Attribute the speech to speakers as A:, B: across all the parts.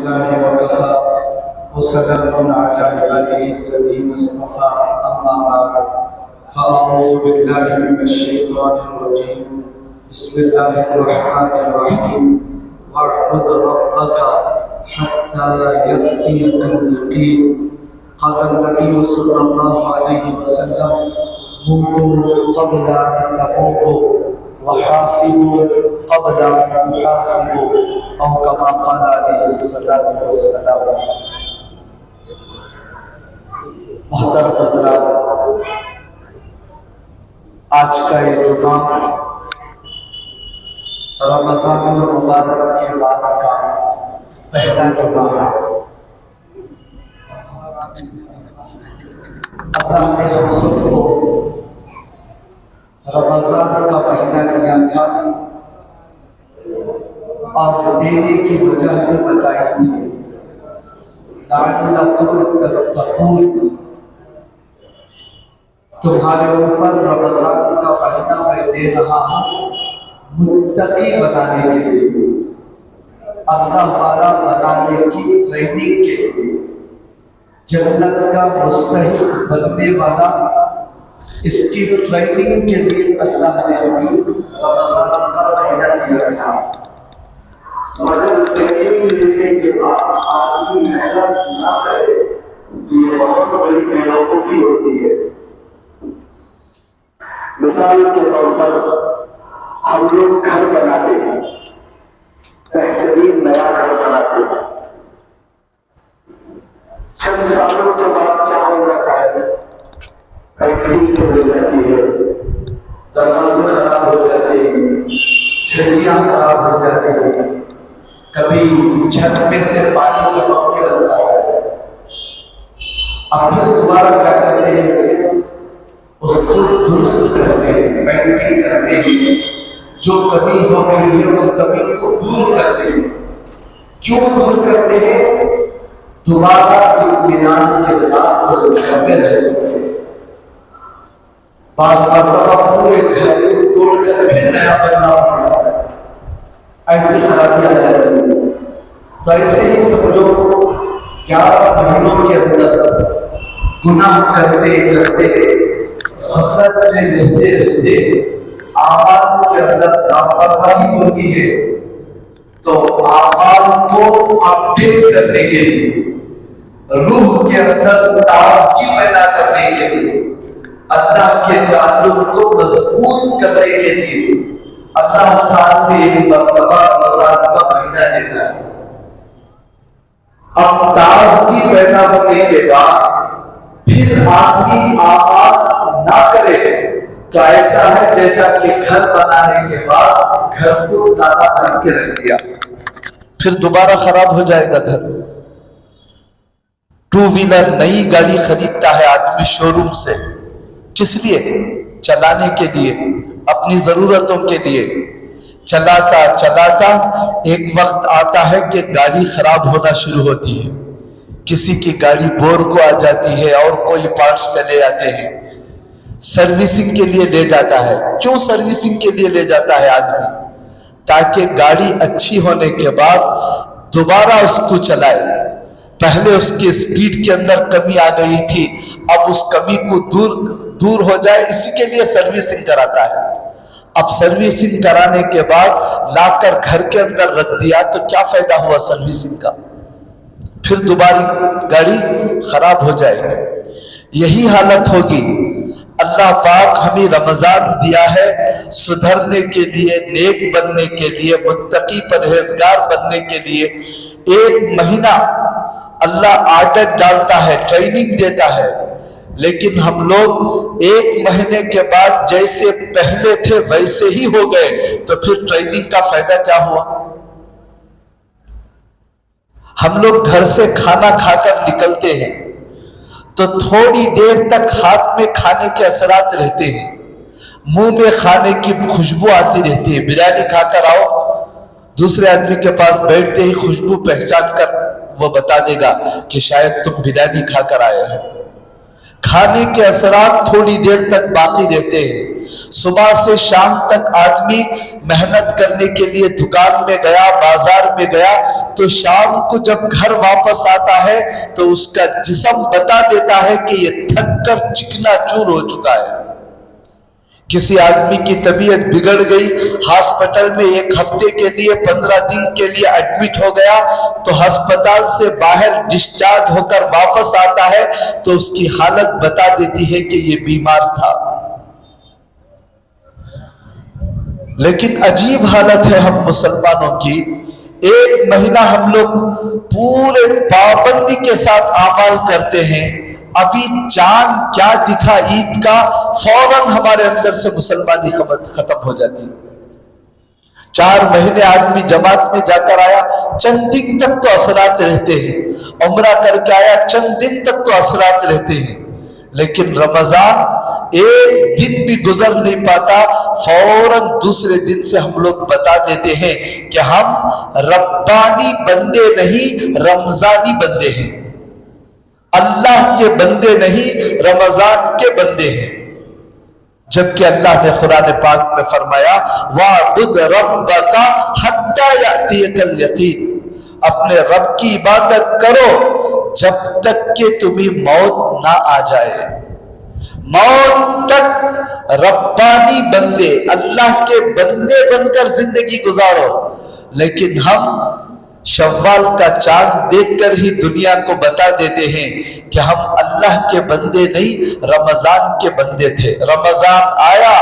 A: لله وكفى وسلام على عباده الذين اصطفى أما بعد فأعوذ بالله من الشيطان الرجيم بسم الله الرحمن الرحيم واعبد ربك حتى يأتيك اليقين قال النبي صلى الله عليه وسلم موتوا قبل أن تموتوا وحاسبوا قبل أن تحاسبوا أو كما قال عليه الصلاة والسلام۔ محترم حضرات، آج کا یہ جمعہ رمضان المبارک کے بعد کا پہلا جمعہ ہے۔ اللہ نے ہم سب کو رمضان کا مہینہ دیا تھا اور دینے کی وجہ بھی بتائی تھی، لعلکم تتقون، تمہارے اوپر رمضان کا مہینہ میں دے رہا ہوں متقی بنانے کے لیے، اللہ والا بنانے کی ٹریننگ کے لیے، جنت کا مستحق بننے والا، اس کی ٹریننگ کے لیے اللہ نے ہمیں رمضان کا مہینہ دیا تھا۔ مگر ٹریننگ لینے کے بعد آدمی محنت نہ کرے، یہ بہت بڑی بیوقوفی ہوتی ہے۔ مثال کے طور پر ہم لوگ گھر بناتے ہیں، بہترین نیا گھر بناتے ہیں، چند سالوں کے بعد کیا ہو جاتا ہے؟ پینٹنگ ہو جاتی ہے، دروازے خراب ہو جاتے ہیں، کھڑکیاں خراب ہو جاتی ہیں، کبھی چھت میں سے پانی ٹپکنے لگتا ہے۔ اب پھر دوبارہ کیا کرتے ہیں؟ اس کو درست کرتے ہیں، پینٹنگ کرتے ہیں، جو کمی ہو گئی ہے اس کمی کو دور کرتے ہیں۔ کیوں دور کرتے ہیں؟ دوبارہ اطمینان کے ساتھ اس گھر میں رہ سکے۔ بعض مرتبہ پورے گھر کو توڑ کر پھر نیا بننا پڑتا ہے، ایسی خرابی آ جاتی ہے۔ تو ایسے ہی سمجھو 11 مہینوں کے اندر گناہ کرتے کرتے، غفلت سے رہتے رہتے اعمال کے اندر لاپرواہی ہوتی ہے، تو اعمال کو اپڈیٹ کرنے کے لیے، روح کے اندر تازگی پیدا کرنے کے لیے، اللہ کے تعلق کو مضبوط کرنے کے لیے اللہ سال میں ایک مرتبہ رمضان کا مہینہ دیتا ہے۔ اب تازگی پیدا ہونے کے بعد پھر آدمی اعمال نہ کرے تو ایسا ہے جیسا کہ گھر بنانے کے بعد گھر کو تازہ کر کے رکھ دیا، پھر دوبارہ خراب ہو جائے گا گھر۔ ٹو ویلر نئی گاڑی خریدتا ہے آدمی شو روم سے، کس لیے؟ چلانے کے لیے، اپنی ضرورتوں کے لیے۔ چلاتا چلاتا ایک وقت آتا ہے کہ گاڑی خراب ہونا شروع ہوتی ہے، کسی کی گاڑی بور کو آ جاتی ہے اور کوئی پارٹس چلے آتے ہیں، سروسنگ کے لیے لے جاتا ہے۔ کیوں سروسنگ کے لیے لے جاتا ہے آدمی؟ تاکہ گاڑی اچھی ہونے کے بعد دوبارہ اس کو چلائے۔ پہلے اس کی سپیڈ کے اندر کمی آ گئی تھی، اب اس کمی کو دور ہو جائے، اسی کے لیے سروسنگ کراتا ہے۔ اب سروسنگ کرانے کے بعد لا کر گھر کے اندر رکھ دیا تو کیا فائدہ ہوا سروسنگ کا؟ پھر دوبارہ گاڑی خراب ہو جائے گی۔ یہی حالت ہوگی۔ اللہ پاک ہمیں رمضان دیا ہے سدھرنے کے لیے، نیک بننے کے لیے، متقی پرہیزگار بننے کے لیے۔ ایک مہینہ اللہ عادت ڈالتا ہے، ٹریننگ دیتا ہے، لیکن ہم لوگ ایک مہینے کے بعد جیسے پہلے تھے ویسے ہی ہو گئے، تو پھر ٹریننگ کا فائدہ کیا ہوا؟ ہم لوگ گھر سے کھانا کھا کر نکلتے ہیں تو تھوڑی دیر تک ہاتھ میں کھانے کے اثرات رہتے ہیں، منہ میں کھانے کی خوشبو آتی رہتی ہے۔ بریانی کھا کر آؤ، دوسرے آدمی کے پاس بیٹھتے ہی خوشبو پہچان کر وہ بتا دے گا کہ شاید تم بریانی کھا کر آئے ہو۔ کھانے کے اثرات تھوڑی دیر تک باقی رہتے ہیں. صبح سے شام تک آدمی محنت کرنے کے لیے دکان میں گیا, بازار میں گیا, تو شام کو جب گھر واپس آتا ہے تو اس کا جسم بتا دیتا ہے کہ یہ تھک کر چکنا چور ہو چکا ہے. کسی آدمی کی طبیعت بگڑ گئی, ہاسپٹل میں 1 ہفتے کے لیے 15 دن کے لیے ایڈمٹ ہو گیا, تو ہسپتال سے باہر ڈسچارج ہو کر واپس آتا ہے تو اس کی حالت بتا دیتی ہے کہ یہ بیمار تھا. لیکن عجیب حالت ہے ہم مسلمانوں کی. 1 مہینہ ہم لوگ پورے پابندی کے ساتھ اعمال کرتے ہیں, ابھی چاند کیا دکھا عید کا, فوراً ہمارے اندر سے مسلمانی ختم ہو جاتی ہے. 4 مہینے آدمی جماعت میں جا کر آیا, چند دن تک تو اثرات رہتے ہیں. عمرہ کر کے آیا, چند دن تک تو اثرات رہتے ہیں. لیکن رمضان 1 دن بھی گزر نہیں پاتا, فوراً دوسرے دن سے ہم لوگ بتا دیتے ہیں کہ ہم ربانی بندے نہیں, رمضانی بندے ہیں. اللہ کے بندے نہیں, رمضان کے بندے ہیں. جبکہ اللہ نے قرآن پاک میں فرمایا وَاعْبُدْ رَبَّكَ حَتَّى يَأْتِيَكَ الْيَقِينُ, اپنے رب کی عبادت کرو جب تک کہ تمہیں موت نہ آ جائے. موت تک ربانی بندے, اللہ کے بندے بن کر زندگی گزارو. لیکن ہم شوال کا چاند دیکھ کر ہی دنیا کو بتا دیتے ہیں کہ ہم اللہ کے بندے نہیں, رمضان کے بندے تھے. رمضان آیا,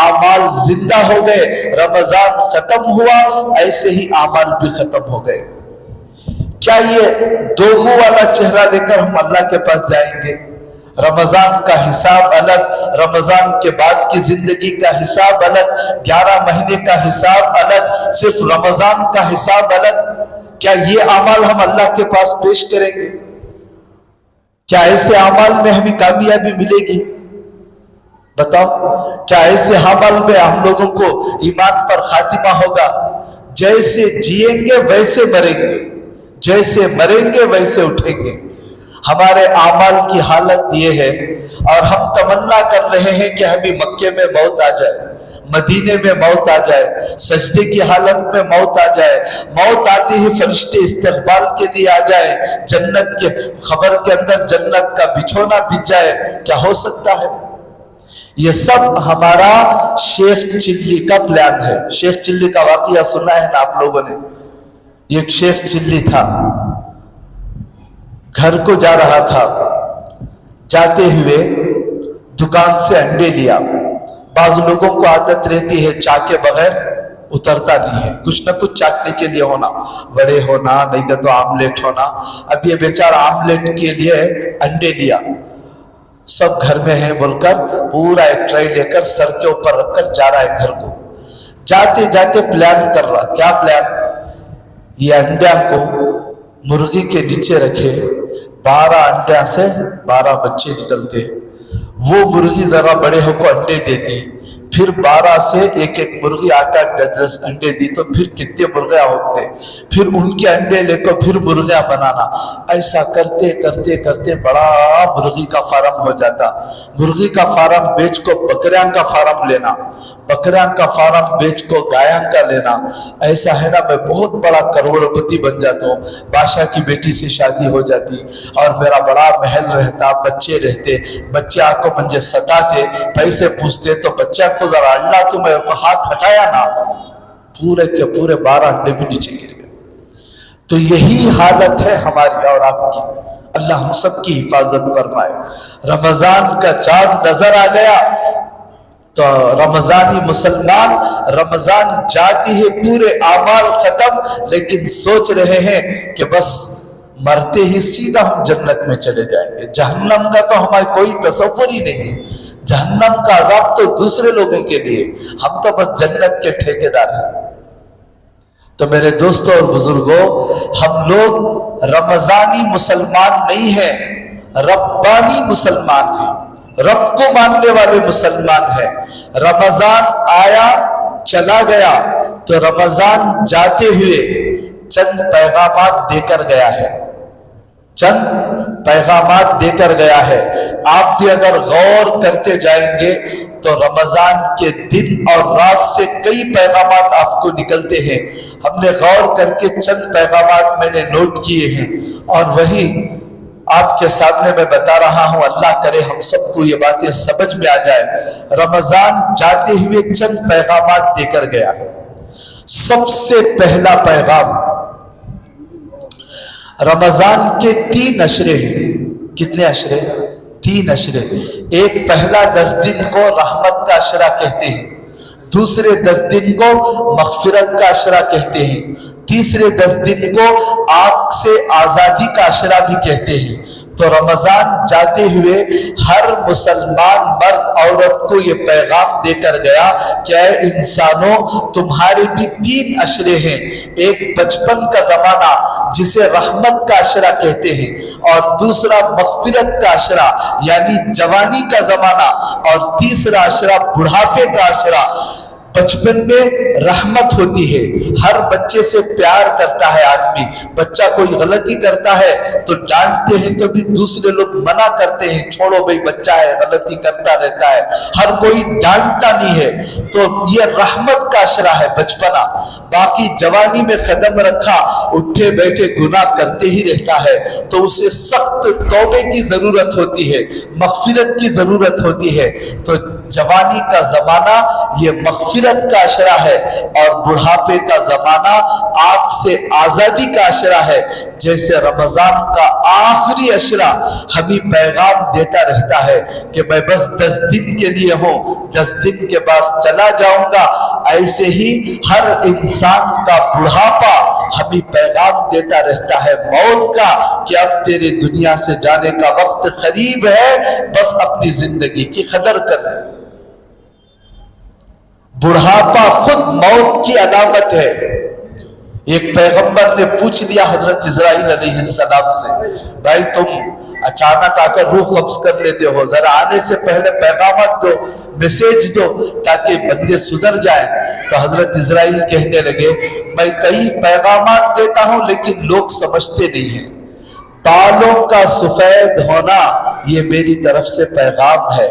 A: اعمال زندہ ہو گئے, رمضان ختم ہوا, ایسے ہی اعمال بھی ختم ہو گئے. کیا یہ 2 منہ والا چہرہ لے کر ہم اللہ کے پاس جائیں گے؟ رمضان کا حساب الگ, رمضان کے بعد کی زندگی کا حساب الگ, 11 مہینے کا حساب الگ, صرف رمضان کا حساب الگ. کیا یہ اعمال ہم اللہ کے پاس پیش کریں گے؟ کیا ایسے اعمال میں ہمیں کامیابی ملے گی؟ بتاؤ, کیا ایسے اعمال میں ہم لوگوں کو ایمان پر خاتمہ ہوگا؟ جیسے جیئیں گے ویسے مریں گے, جیسے مریں گے ویسے اٹھیں گے. ہمارے اعمال کی حالت یہ ہے, اور ہم تمنا کر رہے ہیں کہ ہمیں مکے میں موت آ جائے, مدینے میں موت آ جائے, سجدے کی حالت میں موت آ جائے, موت آتے ہی فرشتے استقبال کے لیے آ جائے, جنت کے خبر کے اندر جنت کا بچھونا بچ جائے. کیا ہو سکتا ہے؟ یہ سب ہمارا شیخ چلی کا پلان ہے. شیخ چلی کا واقعہ سنا ہے نا آپ لوگوں نے؟ ایک شیخ چلی تھا, گھر کو جا رہا تھا, جاتے ہوئے دکان سے انڈے لیا. بعض لوگوں کو عادت رہتی ہے چاکے بغیر اترتا نہیں ہے, کچھ نہ کچھ چاٹنے کے لیے ہونا, بڑے ہونا, نہیں کہ تو آملیٹ ہونا. اب یہ بیچارہ آملیٹ کے لیے انڈے لیا, سب گھر میں ہیں بول کر پورا ایک ٹرائی لے کر سر کے اوپر رکھ کر جا رہا ہے گھر کو. جاتے جاتے پلان کر رہا. کیا پلان؟ یہ انڈیا کو مرغی کے نیچے رکھے, 12 انڈیا سے 12 بچے نکلتے, وہ مرغی ذرا بڑے ہو کو انڈے دیتی, پھر 12 سے ایک ایک مرغی 8-10 انڈے دی, تو پھر کتنے مرغیاں ہوتے, پھر ان کے انڈے لے کر پھر مرغیاں بنانا. ایسا کرتے کرتے کرتے بڑا مرغی کا فارم ہو جاتا. مرغی کا فارم بیچ کو بکریاں کا فارم لینا, بکریاں کا فارم بیچ کو گایاں کا لینا. ایسا ہے نا میں بہت بڑا کروڑپتی بن جاتا ہوں, بادشاہ کی بیٹی سے شادی ہو جاتی, اور میرا بڑا محل رہتا, بچے رہتے, بچے آ کو مجھے ستاتے, پیسے پوچھتے, تو بچہ کو ذرا اللہ تو میرے کو ہاتھ ہٹایا نا, پورے کے پورے 12 انڈے بھی نیچے گر گئے. تو یہی حالت ہے ہماری اور آپ کی. اللہ ہم سب کی حفاظت فرمائے. رمضان کا چاند نظر آ گیا تو رمضانی مسلمان, رمضان جاتی ہے پورے اعمال ختم, لیکن سوچ رہے ہیں کہ بس مرتے ہی سیدھا ہم جنت میں چلے جائیں گے. جہنم کا تو ہمارا کوئی تصور ہی نہیں. جہنم کا عذاب تو دوسرے لوگوں کے لیے, ہم تو بس جنت کے ٹھیکیدار ہیں. تو میرے دوستوں اور بزرگوں, ہم لوگ رمضانی مسلمان نہیں ہیں, ربانی مسلمان ہیں, رب کو ماننے والے مسلمان ہیں. رمضان آیا چلا گیا, تو رمضان جاتے ہوئے چند پیغامات دے کر گیا ہے, چند پیغامات دے کر گیا ہے. آپ بھی اگر غور کرتے جائیں گے تو رمضان کے دن اور رات سے کئی پیغامات آپ کو نکلتے ہیں. ہم نے غور کر کے چند پیغامات میں نے نوٹ کیے ہیں اور وہی آپ کے سامنے میں بتا رہا ہوں. اللہ کرے ہم سب کو یہ باتیں سمجھ میں آ جائے. رمضان جاتے ہوئے چند پیغامات دے کر گیا. سب سے پہلا پیغام، رمضان کے 3 اشرے ہیں. کتنے اشرے؟ 3 اشرے. ایک پہلا 10 دن کو رحمت کا اشرہ کہتے ہیں، دوسرے 10 دن کو مغفرت کا اشرہ کہتے ہیں، تیسرے 10 دن کو آگ سے آزادی کا اشرہ بھی کہتے ہیں. تو رمضان جاتے ہوئے ہر مسلمان مرد عورت کو یہ پیغام دے کر گیا کہ اے انسانوں، تمہارے بھی 3 اشرے ہیں. ایک بچپن کا زمانہ جسے رحمت کا اشرہ کہتے ہیں، اور دوسرا مغفرت کا اشرہ یعنی جوانی کا زمانہ، اور تیسرا اشرہ بڑھاپے کا اشرہ. بچپن میں رحمت ہوتی ہے، ہر بچے سے پیار کرتا ہے آدمی. بچہ کوئی غلطی کرتا ہے تو ڈانٹتے ہیں، کبھی دوسرے لوگ منع کرتے ہیں، چھوڑو بھئی بچہ ہے غلطی کرتا رہتا ہے، ہر کوئی ڈانٹتا نہیں ہے. تو یہ رحمت کا اشرہ ہے بچپنا. باقی جوانی میں قدم رکھا، اٹھے بیٹھے گناہ کرتے ہی رہتا ہے، تو اسے سخت توبے کی ضرورت ہوتی ہے، مغفرت کی ضرورت ہوتی ہے. تو جوانی کا زمانہ یہ مغفرت کا اشرہ ہے، اور بڑھاپے کا زمانہ آگ سے آزادی کا اشرہ ہے. جیسے رمضان کا آخری اشرہ ہمیں پیغام دیتا رہتا ہے کہ میں بس 10 دن کے لیے ہوں، 10 دن کے بعد چلا جاؤں گا. ایسے ہی ہر انسان کا بڑھاپا ہمیں پیغام دیتا رہتا ہے موت کا کہ اب تیرے دنیا سے جانے کا وقت قریب ہے، بس اپنی زندگی کی قدر کر لے. بڑھاپا خود موت کی علامت ہے. ایک پیغمبر نے پوچھ لیا حضرت اسرائیل علیہ السلام سے، بھائی تم اچانک آ کر روح قبض کر لیتے ہو، ذرا آنے سے پہلے پیغامات دو، میسیج دو تاکہ بندے سدھر جائیں. تو حضرت اسرائیل کہنے لگے، میں کئی پیغامات دیتا ہوں لیکن لوگ سمجھتے نہیں ہیں. بالوں کا سفید ہونا یہ میری طرف سے پیغام ہے،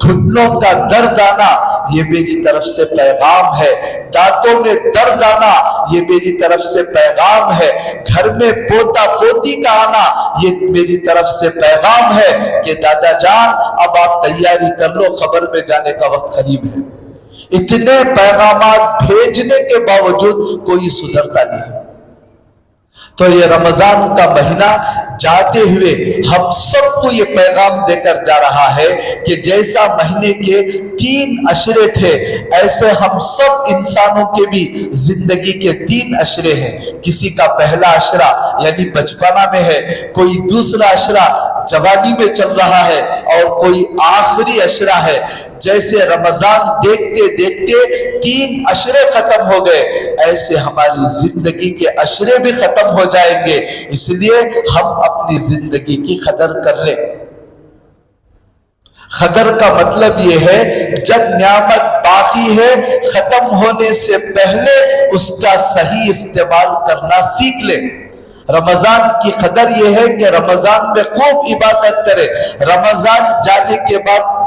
A: گھٹنوں کا درد آنا یہ میری طرف سے پیغام ہے، دانتوں میں درد آنا یہ میری طرف سے پیغام ہے، گھر میں پوتا پوتی کا آنا یہ میری طرف سے پیغام ہے کہ دادا جان اب آپ تیاری کر لو، خبر میں جانے کا وقت قریب ہے. اتنے پیغامات بھیجنے کے باوجود کوئی سدھرتا نہیں. تو یہ رمضان کا مہینہ جاتے ہوئے ہم سب کو یہ پیغام دے کر جا رہا ہے کہ جیسا مہینے کے 3 اشرے تھے، ایسے ہم سب انسانوں کے بھی زندگی کے 3 اشرے ہیں. کسی کا پہلا اشرہ یعنی بچپنا میں ہے، کوئی دوسرا اشرہ جوانی میں چل رہا ہے، اور کوئی آخری اشرہ ہے. جیسے رمضان دیکھتے دیکھتے 3 اشرے ختم ہو گئے، ایسے ہماری زندگی کے اشرے بھی ختم ہو جائیں گے. اس لیے ہم اپنی زندگی کی قدر کر لیں. قدر کا مطلب یہ ہے جب نعمت باقی ہے ختم ہونے سے پہلے اس کا صحیح استعمال کرنا سیکھ لیں. رمضان کی قدر یہ ہے کہ رمضان میں خوب عبادت کرے. رمضان جانے کے بعد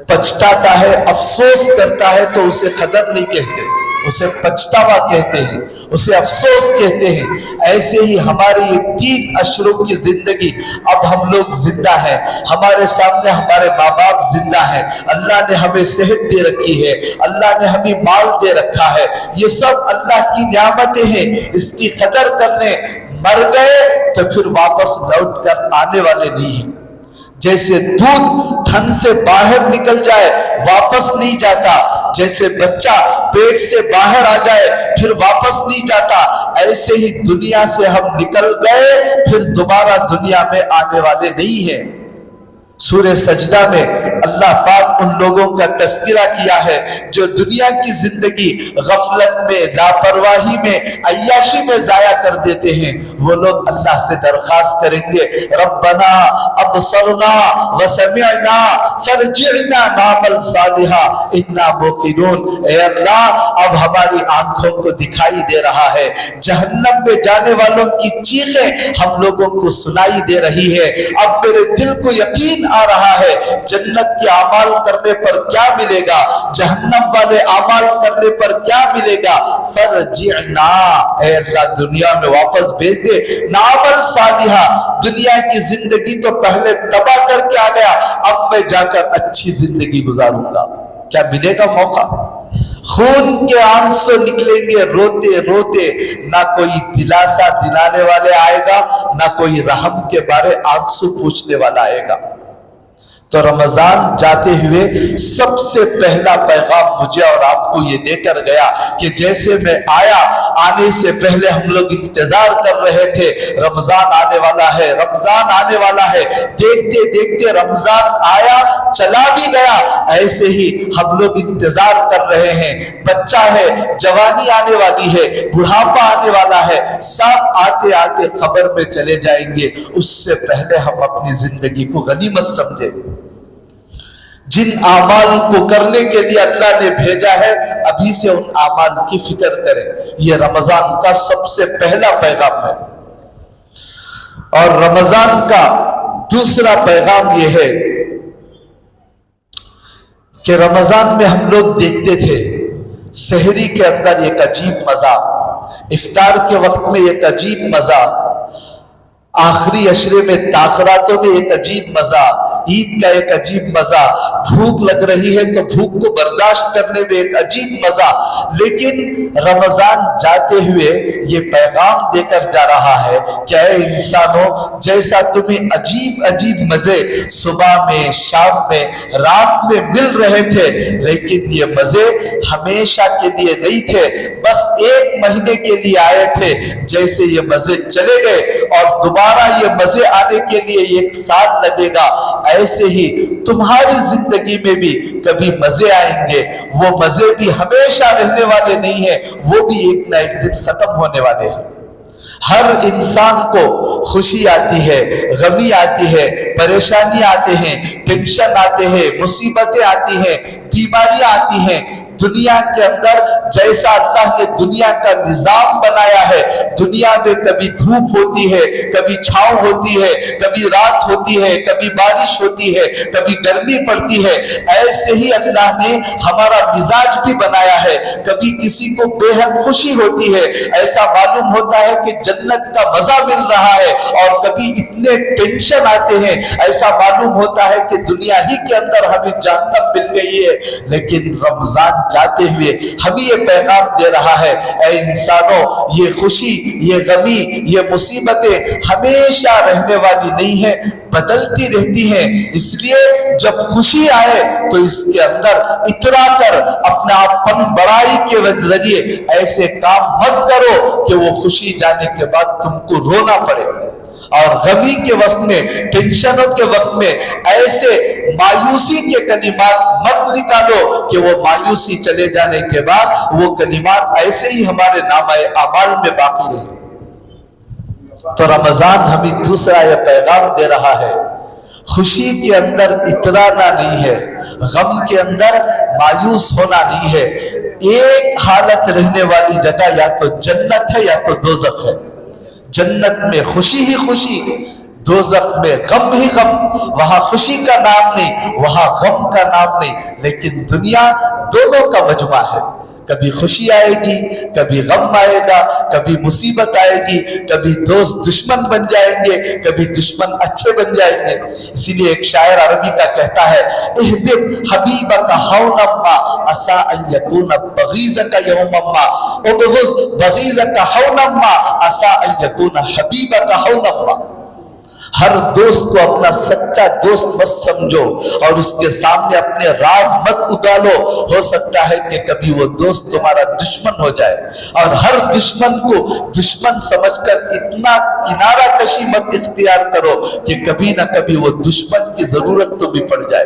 A: پچھتاتا ہے، افسوس کرتا ہے تو اسے قدر نہیں کہتے، اسے پچھتاوا کہتے ہیں، اسے افسوس کہتے ہیں. ایسے ہی ہمارے یہ 3 اشروں کی زندگی، اب ہم لوگ زندہ ہیں، ہمارے سامنے ہمارے ماں باپ زندہ ہیں، اللہ نے ہمیں صحت دے رکھی ہے، اللہ نے ہمیں مال دے رکھا ہے، یہ سب اللہ کی نعمتیں ہیں، اس کی قدر کرنے. مر گئے تو پھر واپس لوٹ کر آنے والے نہیں ہیں. جیسے دودھ تھن سے باہر نکل جائے واپس نہیں جاتا، جیسے بچہ پیٹ سے باہر آ جائے پھر واپس نہیں جاتا، ایسے ہی دنیا سے ہم نکل گئے پھر دوبارہ دنیا میں آنے والے نہیں ہیں. سورہ سجدہ میں اللہ پاک ان لوگوں کا تذکرہ کیا ہے جو دنیا کی زندگی غفلت میں، لاپرواہی میں، عیاشی میں ضائع کر دیتے ہیں۔ وہ لوگ اللہ سے درخواست کریں گے ربنا ابصرنا وسمعنا فرجعنا نعمل صالحا انا موقنون۔ اے اللہ اب ہماری آنکھوں کو دکھائی دے رہا ہے، جہنم میں جانے والوں کی چیخیں ہم لوگوں کو سنائی دے رہی ہے، اب میرے دل کو یقین آ رہا ہے جنت کے اعمال کرنے پر کیا ملے گا، جہنم والے اعمال کرنے پر کیا ملے گا۔ فرجعنا، اے اللہ دنیا میں واپس بھیج دے، نعمل صالحا، دنیا کی زندگی تو پہلے تباہ کر کے آ گیا، اب میں جا کر اچھی زندگی گزاروں گا۔ کیا ملے گا موقع؟ خون کے آنسو نکلیں گے روتے روتے، نہ کوئی دلاسا دلانے والے آئے گا، نہ کوئی رحم کے بارے آنسو پوچھنے والا آئے گا۔ تو رمضان جاتے ہوئے سب سے پہلا پیغام مجھے اور آپ کو یہ دے کر گیا کہ جیسے میں آیا، آنے سے پہلے ہم لوگ انتظار کر رہے تھے رمضان آنے والا ہے، رمضان آنے والا ہے، دیکھتے دیکھتے رمضان آیا، چلا بھی گیا، ایسے ہی ہم لوگ انتظار کر رہے ہیں۔ بچہ ہے، جوانی آنے والی ہے، بڑھاپا آنے والا ہے، سب آتے آتے قبر میں چلے جائیں گے، اس سے پہلے ہم اپنی زندگی کو غنیمت سمجھیں۔ جن اعمال کو کرنے کے لیے اللہ نے بھیجا ہے ابھی سے ان اعمال کی فکر کریں، یہ رمضان کا سب سے پہلا پیغام ہے۔ اور رمضان کا دوسرا پیغام یہ ہے کہ رمضان میں ہم لوگ دیکھتے تھے سحری کے اندر ایک عجیب مزہ، افطار کے وقت میں ایک عجیب مزہ، آخری عشرے میں تاخراتوں میں ایک عجیب مزہ، عید کا ایک عجیب مزہ، بھوک لگ رہی ہے تو بھوک کو برداشت کرنے میں ایک عجیب مزہ۔ لیکن رمضان جاتے ہوئے یہ پیغام دے کر جا رہا ہے کہ اے انسانوں، جیسا تمہیں عجیب عجیب مزے صبح میں، شام میں، رات میں مل رہے تھے، لیکن یہ مزے ہمیشہ کے لیے نہیں تھے، بس ایک مہینے کے لیے آئے تھے۔ جیسے یہ مزے چلے گئے اور دوبارہ یہ مزے آنے کے لیے ایک سال لگے گا، ایسے ہی تمہاری زندگی میں بھی کبھی مزے آئیں گے، وہ مزے بھی ہمیشہ رہنے والے نہیں ہیں، وہ بھی ایک نہ ایک دن ختم ہونے والے ہیں۔ ہر انسان کو خوشی آتی ہے، غمی آتی ہے، پریشانی آتے ہیں، ٹینشن آتے ہیں، مصیبتیں آتی ہیں، بیماریاں آتی ہیں۔ دنیا کے اندر جیسا اللہ نے دنیا کا نظام بنایا ہے، دنیا میں کبھی دھوپ ہوتی ہے، کبھی چھاؤں ہوتی ہے، کبھی رات ہوتی ہے، کبھی بارش ہوتی ہے، کبھی گرمی پڑتی ہے، ایسے ہی اللہ نے ہمارا مزاج بھی بنایا ہے۔ کبھی کسی کو بے حد خوشی ہوتی ہے، ایسا معلوم ہوتا ہے کہ جنت کا مزہ مل رہا ہے، اور کبھی اتنے ٹینشن آتے ہیں، ایسا معلوم ہوتا ہے کہ دنیا ہی کے اندر ہمیں جہنم مل گئی ہے۔ لیکن رمضان جاتے ہوئے ہمیں یہ پیغام دے رہا ہے، اے انسانوں، یہ خوشی، یہ غمی، یہ مصیبتیں ہمیشہ رہنے والی نہیں ہے، بدلتی رہتی ہیں۔ اس لیے جب خوشی آئے تو اس کے اندر اترا کر اپنا اپن بڑائی کے ذریعے ایسے کام مت کرو کہ وہ خوشی جانے کے بعد تم کو رونا پڑے، اور غمی کے وقت میں، ٹینشنوں کے وقت میں ایسے مایوسی کے کلمات مت نکالو کہ وہ مایوسی چلے جانے کے بعد وہ کلمات ایسے ہی ہمارے نامہ اعمال میں باقی رہے۔ تو رمضان ہمیں دوسرا یہ پیغام دے رہا ہے، خوشی کے اندر اترانا نہیں ہے، غم کے اندر مایوس ہونا نہیں ہے۔ ایک حالت رہنے والی جگہ یا تو جنت ہے یا تو دوزخ ہے۔ جنت میں خوشی ہی خوشی، دوزخ میں غم ہی غم، وہاں خوشی کا نام نہیں، وہاں غم کا نام نہیں، لیکن دنیا دونوں کا مجمع ہے۔ کبھی خوشی آئے گی، کبھی غم آئے گا، کبھی مصیبت آئے گی، کبھی دوست دشمن بن جائیں گے، کبھی دشمن اچھے بن جائیں گے۔ اسی لیے ایک شاعر عربی کا کہتا ہے، احبب حبیبک ہونا ما عسى ان يكون بغيضك يوما ما، ابغض بغيضك ہونا ما عسى ان يكون حبیبک ہونا ما۔ ہر دوست کو اپنا سچا دوست مت سمجھو اور اس کے سامنے اپنے راز مت اگالو، ہو سکتا ہے کہ کبھی وہ دوست تمہارا دشمن ہو جائے، اور ہر دشمن کو دشمن سمجھ کر اتنا کنارہ کشی مت اختیار کرو کہ کبھی نہ کبھی وہ دشمن کی ضرورت تو بھی پڑ جائے۔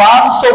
A: 500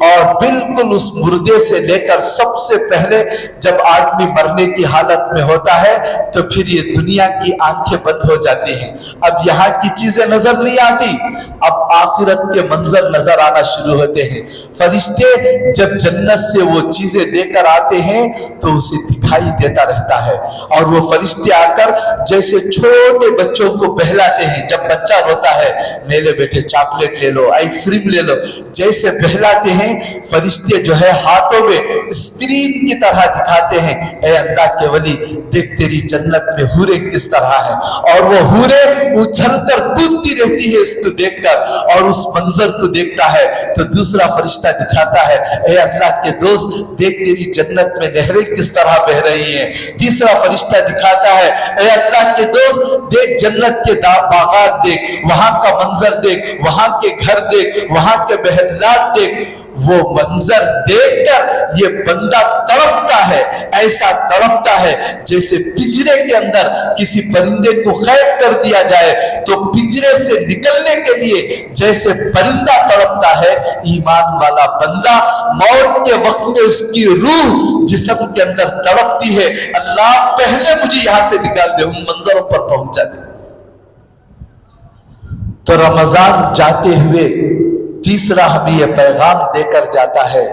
A: اور بالکل اس مردے سے لے کر سب سے پہلے جب آدمی مرنے کی حالت میں ہوتا ہے تو پھر یہ دنیا کی آنکھیں بند ہو جاتی ہیں، اب یہاں کی چیزیں نظر نہیں آتی، اب آخرت کے منظر نظر آنا شروع ہوتے ہیں۔ فرشتے جب جنت سے وہ چیزیں لے کر آتے ہیں تو اسے دکھائی دیتا رہتا ہے، اور وہ فرشتے آ کر جیسے چھوٹے بچوں کو بہلاتے ہیں، جب بچہ روتا ہے لے لے بیٹے چاکلیٹ لے لو، آئس کریم لے لو، جیسے بہلاتے ہیں فرشتے جو ہے ہاتھوں میں اسکرین کی طرح دکھاتے ہیں، اے اللہ کے ولی دیکھ تیری جنت میں حوریں کس طرح ہیں، اور وہ حوریں اچھل کر کودتی رہتی ہے اس کو دیکھ کر، اور اس منظر کو دیکھتا ہے تو دوسرا فرشتہ دکھاتا ہے، اے اللہ کے دوست دیکھ تیری جنت میں نہریں کس طرح بہ رہی ہیں، تیسرا فرشتہ دکھاتا ہے، اے اللہ کے دوست دیکھ جنت کے باغات دیکھ، وہاں کا منظر دیکھ، وہاں کے گھر دیکھ، وہاں کے محلات دیکھ۔ وہ منظر دیکھ کر یہ بندہ تڑپتا ہے، ایسا تڑپتا ہے جیسے پنجرے کے اندر کسی پرندے کو قید کر دیا جائے تو پنجرے سے نکلنے کے لیے جیسے پرندہ تڑپتا ہے، ایمان والا بندہ موت کے وقت میں اس کی روح جسم کے اندر تڑپتی ہے، اللہ پہلے مجھے یہاں سے نکال دے، ان منظروں پر پہنچا دے۔ تو رمضان جاتے ہوئے تیسرا ہمیں یہ پیغام دے کر جاتا ہے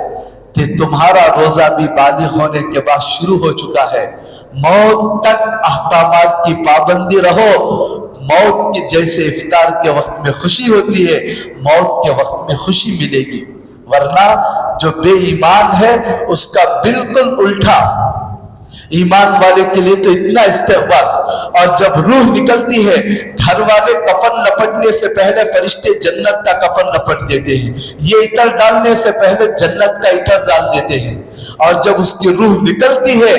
A: کہ تمہارا روزہ بھی بالغ ہونے کے بعد شروع ہو چکا ہے، موت تک احکامات کی پابندی رہو، موت کے جیسے افطار کے وقت میں خوشی ہوتی ہے موت کے وقت میں خوشی ملے گی، ورنہ جو بے ایمان ہے اس کا بالکل الٹا، ایمان والے کے لیے تو اتنا استقبال، اور جب روح نکلتی ہے گھر والے کفن لپٹنے سے پہلے فرشتے جنت کا کفن لپٹ دیتے ہیں، یہ عطر ڈالنے سے پہلے جنت کا عطر ڈال دیتے ہیں، اور جب اس کی روح نکلتی ہے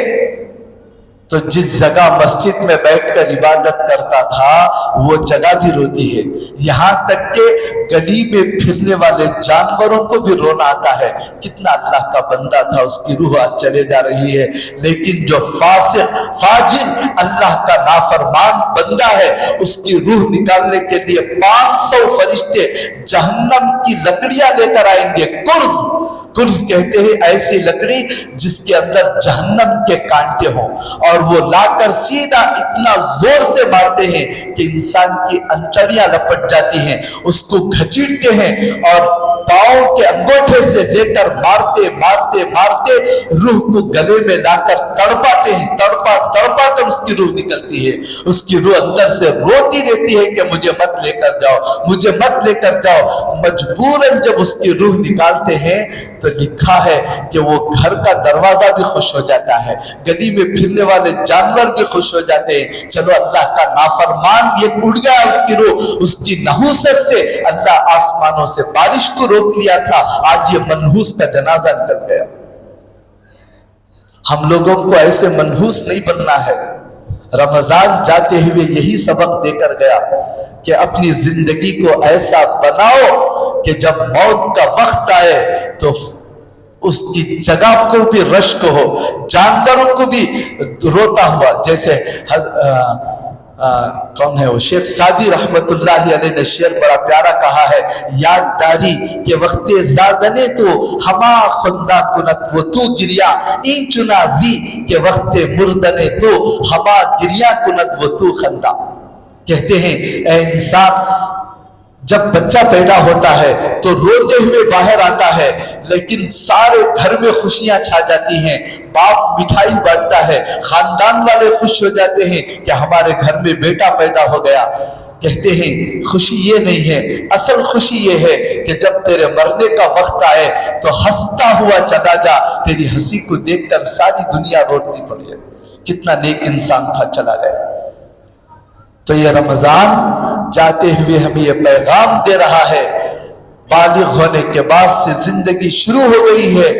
A: تو جس جگہ مسجد میں بیٹھ کر عبادت کرتا تھا وہ جگہ بھی روتی ہے، یہاں تک کہ گلی میں پھرنے والے جانوروں کو بھی رونا آتا ہے، کتنا اللہ کا بندہ تھا اس کی روح آج چلے جا رہی ہے، لیکن جو فاسق فاجر اللہ کا نافرمان بندہ ہے اس کی روح نکالنے کے لیے 500 فرشتے جہنم کی لکڑیاں لے کر آئیں گے، کرز کہتے ہیں ایسی لکڑی جس کے اندر جہنم کے کانٹے ہوں، اور وہ لا کر سیدھا اتنا زور سے مارتے ہیں کہ انسان کی انتڑیاں لپٹ جاتی ہیں، اس کو گھچیٹتے ہیں اور پاؤں کے انگوٹھے سے لے کر مارتے مارتے مارتے روح کو گلے میں لا کر تڑپاتے ہیں، تڑپا کر اس کی روح نکلتی ہے، اس کی روح اندر سے روتی رہتی ہے کہ مجھے مت لے کر جاؤ، مجھے مت لے کر جاؤ، مجبوراً جب اس کی روح نکالتے ہیں تو لکھا ہے کہ وہ گھر کا دروازہ بھی خوش ہو جاتا ہے، گلی میں پھرنے والے جانور بھی خوش ہو جاتے ہیں، چلو اللہ کا نافرمان یہ اڑ گیا اس کی روح، اس کی نحوست سے اللہ آسمانوں سے بارش کو روک لیا تھا، آج یہ منحوس کا جنازہ نکل گیا۔ ہم لوگوں کو ایسے منحوس نہیں بننا ہے، رمضان جاتے ہوئے یہی سبق دے کر گیا کہ اپنی زندگی کو ایسا بناؤ کہ جب موت کا وقت آئے تو اس کی جگہ کو بھی رشک ہو، جانوروں کو بھی روتا ہوا، جیسے کون ہے وہ شیخ سعدی رحمت اللہ علیہ نے شعر بڑا پیارا کہا ہے، یاد داری کہ وقت زادنے تو ہما خندہ کنت وہ تو گریا، این چنا زی کہ وقت مردنے تو ہما گریا کنت وہ تو خندہ۔ کہتے ہیں اے انسان جب بچہ پیدا ہوتا ہے تو روتے ہوئے باہر آتا ہے، لیکن سارے گھر میں خوشیاں چھا جاتی ہیں، باپ مٹھائی بانٹتا ہے، خاندان والے خوش ہو جاتے ہیں کہ ہمارے گھر میں بیٹا پیدا ہو گیا۔ کہتے ہیں خوشی یہ نہیں ہے، اصل خوشی یہ ہے کہ جب تیرے مرنے کا وقت آئے تو ہنستا ہوا چلا جا، تیری ہنسی کو دیکھ کر ساری دنیا روتی پڑی ہے، کتنا نیک انسان تھا چلا گیا۔ تو یہ رمضان جاتے ہوئے ہمیں یہ پیغام دے رہا ہے، بالغ ہونے کے بعد سے زندگی شروع ہو گئی ہے،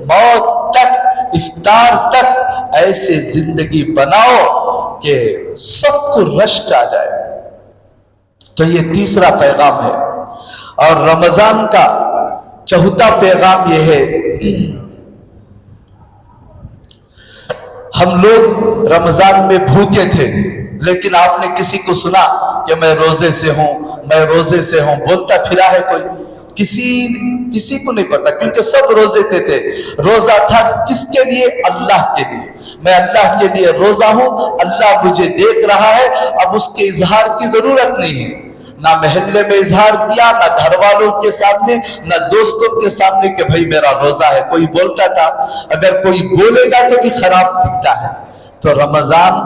A: موت تک افطار تک ایسے زندگی بناؤ کہ سب کو رشک آ جائے۔ تو یہ تیسرا پیغام ہے، اور رمضان کا چوتھا پیغام یہ ہے، ہم لوگ رمضان میں بھوکے تھے، لیکن آپ نے کسی کو سنا کہ میں روزے سے ہوں، میں روزے سے ہوں، بولتا پھرا ہے کوئی؟ کسی کو نہیں پتا، کیونکہ سب روزے تھے. روزہ تھا کس کے لیے؟ اللہ کے لیے. میں اللہ کے لیے روزہ ہوں، اللہ مجھے دیکھ رہا ہے، اب اس کے اظہار کی ضرورت نہیں ہے. نہ محلے میں اظہار کیا، نہ گھر والوں کے سامنے، نہ دوستوں کے سامنے کہ بھائی میرا روزہ ہے. کوئی بولتا تھا، اگر کوئی بولے گا تو بھی خراب دکھتا ہے. تو رمضان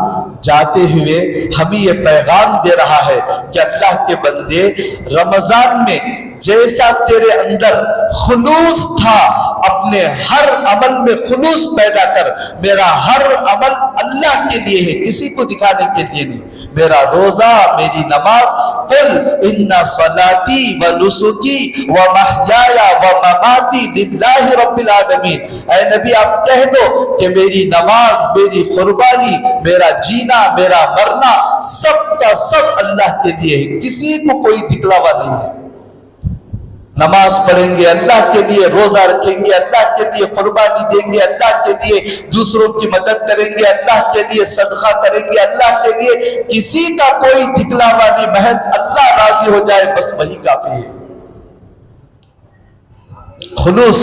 A: جاتے ہوئے ہمیں یہ پیغام دے رہا ہے کہ اللہ کے بندے، رمضان میں جیسا تیرے اندر خلوص تھا، اپنے ہر عمل میں خلوص پیدا کر. میرا ہر عمل اللہ کے لیے ہے، کسی کو دکھانے کے لیے نہیں. میرا روزہ، میری نماز، قل ان صلاتی و نسکی و محیایا و مماتی للہ رب العالمین. اے نبی آپ کہہ دو کہ میری نماز، میری قربانی، میرا جینا، میرا مرنا سب کا سب اللہ کے لیے ہے، کسی کو کوئی دکھلاوا نہیں ہے. نماز پڑھیں گے اللہ کے لیے، روزہ رکھیں گے اللہ کے لیے، قربانی دیں گے اللہ کے لیے، دوسروں کی مدد کریں گے اللہ کے لیے، صدقہ کریں گے اللہ کے لیے. کسی کا کوئی دکھلاوا نہیں، محض اللہ راضی ہو جائے بس وہی کافی ہے. خلوص.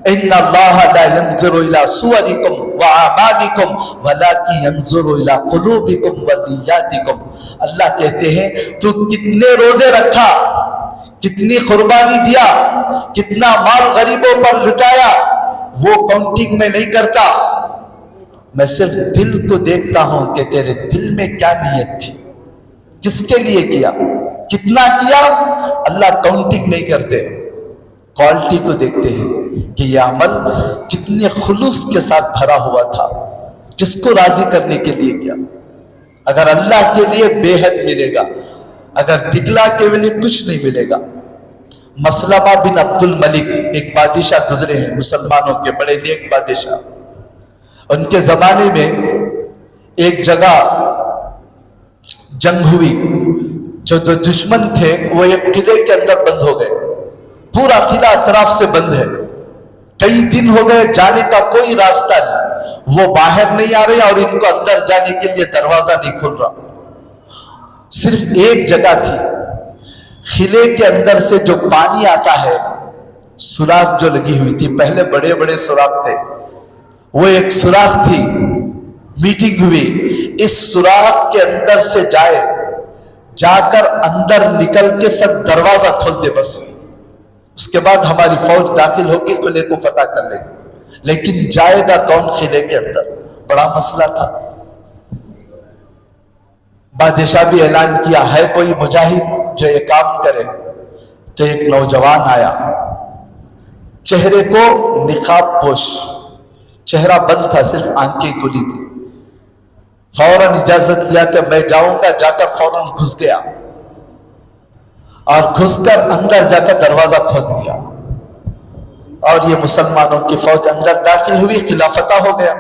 A: ان اللہ لا ينظر الى صورکم واعمالکم ولکن ينظر الى قلوبکم ونیاتکم. اللہ کہتے ہیں تو کتنے روزے رکھا، کتنی قربانی دیا، کتنا مال غریبوں پر لٹایا، وہ کاؤنٹنگ میں نہیں کرتا. میں صرف دل کو دیکھتا ہوں کہ تیرے دل میں کیا نیت تھی، کس کے لیے کیا، کتنا کیا. اللہ کاؤنٹنگ نہیں کرتے، کوالٹی کو دیکھتے ہیں کہ یہ عمل کتنے خلوص کے ساتھ بھرا ہوا تھا، کس کو راضی کرنے کے لیے کیا. اگر اللہ کے لیے بے حد ملے گا، اگر دکھلا کے لیے کچھ نہیں ملے گا. مسلمہ بن عبد الملک ایک بادشاہ گزرے ہیں، مسلمانوں کے بڑے نیک بادشاہ. ان کے زمانے میں ایک جگہ جنگ ہوئی، جو دو دشمن تھے وہ ایک قلعے کے اندر بند ہو گئے. پورا قلعہ اطراف سے بند ہے، کئی دن ہو گئے، جانے کا کوئی راستہ نہیں. وہ باہر نہیں آ رہے اور ان کو اندر جانے کے لیے دروازہ نہیں کھل رہا. صرف ایک جگہ تھی، قلعے کے اندر سے جو پانی آتا ہے، سوراخ جو لگی ہوئی تھی، پہلے بڑے بڑے سوراخ تھے، وہ ایک سوراخ تھی. میٹنگ ہوئی، اس سوراخ کے اندر سے جا کر اندر نکل کے سب دروازہ کھولتے، بس اس کے بعد ہماری فوج داخل ہوگی، قلعے کو فتح کر لے گی. لیکن جائے گا کون قلعے کے اندر؟ بڑا مسئلہ تھا. بادشاہ بھی اعلان کیا ہے کوئی مجاہد جو یہ کام کرے. تو ایک نوجوان آیا، چہرے کو نقاب پوش، چہرہ بند تھا، صرف آنکھیں کھلی تھی. فوراً اجازت لیا کہ میں جاؤں گا، جا کر فوراً گھس گیا اور گھس کر اندر جا کر دروازہ کھول دیا. اور یہ مسلمانوں کی فوج اندر داخل ہوئی، قلعہ فتح ہو گیا.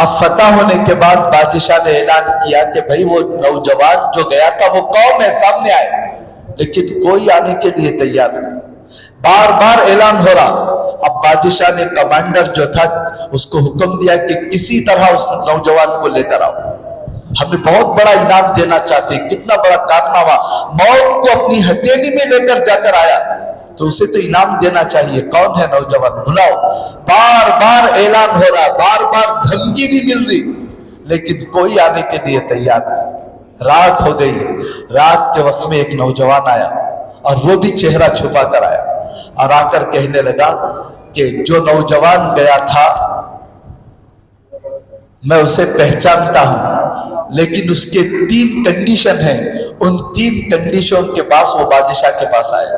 A: اب فتح ہونے کے بعد بادشاہ نے اعلان کیا کہ بھائی وہ نوجوان جو گیا تھا وہ قوم ہے، سامنے آئے. لیکن کوئی آنے کے لیے تیار نہیں، بار بار اعلان ہو رہا. اب بادشاہ نے کمانڈر جو تھا اس کو حکم دیا کہ کسی طرح اس نوجوان کو لے کر آؤ، ہمیں بہت بڑا انعام دینا چاہتے. کتنا بڑا کارنامہ، موت کو اپنی ہتھیلی میں لے کر جا کر آیا، تو اسے تو انعام دینا چاہیے. کون ہے نوجوان؟ بلاؤ. بار بار اعلان ہو رہا، بار بار دھمکی بھی مل رہی، لیکن کوئی آنے کے لیے تیار نہیں. رات ہو گئی. رات کے وقت میں ایک نوجوان آیا اور وہ بھی چہرہ چھپا کر آیا اور آ کر کہنے لگا کہ جو نوجوان گیا تھا میں اسے پہچانتا ہوں، لیکن اس کے 3 کنڈیشن ہیں. ان 3 کنڈیشن کے پاس وہ بادشاہ کے پاس آیا.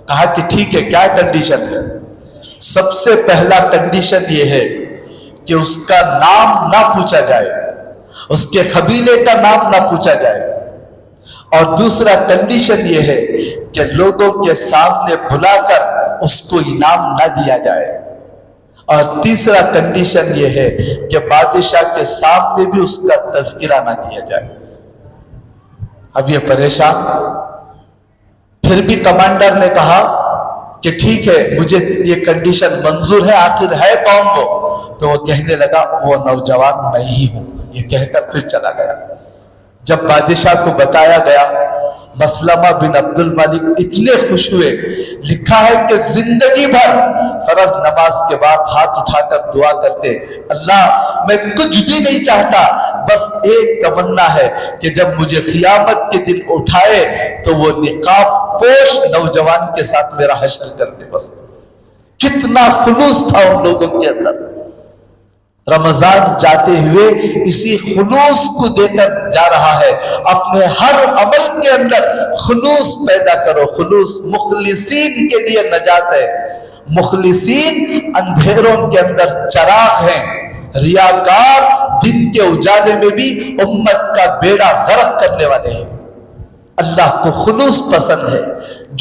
A: کہا کہ ٹھیک ہے، کیا کنڈیشن ہے؟ سب سے پہلا کنڈیشن یہ ہے کہ اس کا نام نہ پوچھا جائے، اس کے قبیلے کا نام نہ پوچھا جائے. اور دوسرا کنڈیشن یہ ہے کہ لوگوں کے سامنے بلا کر اس کو انعام نہ دیا جائے. اور تیسرا کنڈیشن یہ ہے کہ بادشاہ کے سامنے بھی اس کا تذکرہ نہ کیا جائے. اب یہ پریشان، پھر بھی کمانڈر نے کہا کہ ٹھیک ہے، مجھے یہ کنڈیشن منظور ہے، آخر ہے کون وہ؟ تو وہ کہنے لگا وہ نوجوان میں ہی ہوں. یہ کہہ کر پھر چلا گیا. جب بادشاہ کو بتایا گیا، مسلمہ بن عبد الملک اتنے خوش ہوئے، لکھا ہے کہ زندگی بھر فرض نماز کے بعد ہاتھ اٹھا کر دعا کرتے، اللہ میں کچھ بھی نہیں چاہتا، بس ایک تمنا ہے کہ جب مجھے قیامت کے دن اٹھائے تو وہ نقاب پوش نوجوان کے ساتھ میرا حشر کر دے۔ بس کتنا خلوص تھا ان لوگوں کے اندر۔ رمضان جاتے ہوئے اسی خلوص کو دے کر جا رہا ہے، اپنے ہر عمل کے اندر خلوص پیدا کرو، خلوص مخلصین کے لیے نجات ہے۔ مخلصین اندھیروں کے اندر چراغ ہیں، ریاکار دن کے اجالے میں بھی امت کا بیڑا غرق کرنے والے ہیں۔ اللہ کو خلوص پسند ہے،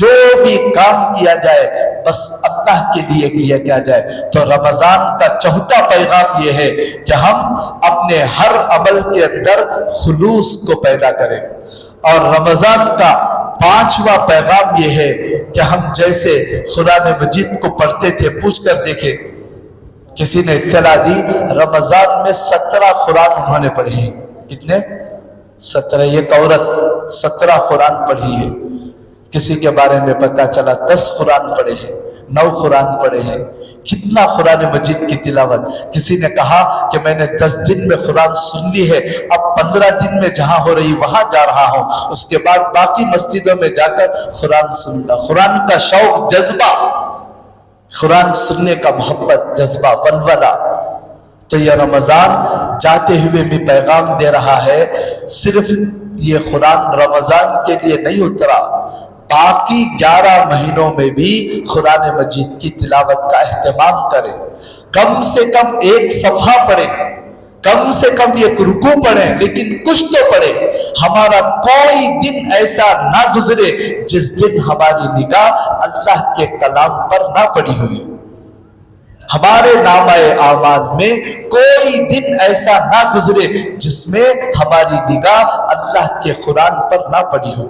A: جو بھی کام کیا جائے بس اللہ کے لیے کیا جائے۔ تو رمضان کا چوتھا پیغام یہ ہے کہ ہم اپنے ہر عمل کے اندر خلوص کو پیدا کریں، اور رمضان کا پانچواں پیغام یہ ہے کہ ہم جیسے قرآن مجید کو پڑھتے تھے، پوچھ کر دیکھیں، کسی نے اطلاع دی رمضان میں 17 قرآن انہوں نے پڑھے ہیں۔ کتنے؟ 17۔ ایک عورت 17 قرآن پڑھی ہے۔ کسی کے بارے میں پتہ چلا 10 قرآن پڑھے ہیں، 9 قرآن پڑھے ہیں۔ کتنا قرآن مجید کی تلاوت۔ کسی نے کہا کہ میں نے 10 دن میں قرآن سن لی ہے، اب 15 دن میں جہاں ہو رہی وہاں جا رہا ہوں، اس کے بعد باقی مسجدوں میں جا کر قرآن سن گا۔ قرآن کا شوق، جذبہ، قرآن سننے کا محبت، جذبہ، ولولہ۔ تو یہ رمضان جاتے ہوئے بھی پیغام دے رہا ہے، صرف یہ قرآن رمضان کے لیے نہیں اترا، باقی 11 مہینوں میں بھی قرآن مجید کی تلاوت کا اہتمام کریں۔ کم سے کم ایک صفحہ پڑھیں، کم سے کم ایک رکوع پڑھیں، لیکن کچھ تو پڑھیں۔ ہمارا کوئی دن ایسا نہ گزرے جس دن ہماری نگاہ اللہ کے کلام پر نہ پڑی ہوئی۔ ہمارے نامہ اعمال میں کوئی دن ایسا نہ گزرے جس میں ہماری نگاہ اللہ کے قرآن پر نہ پڑی ہو۔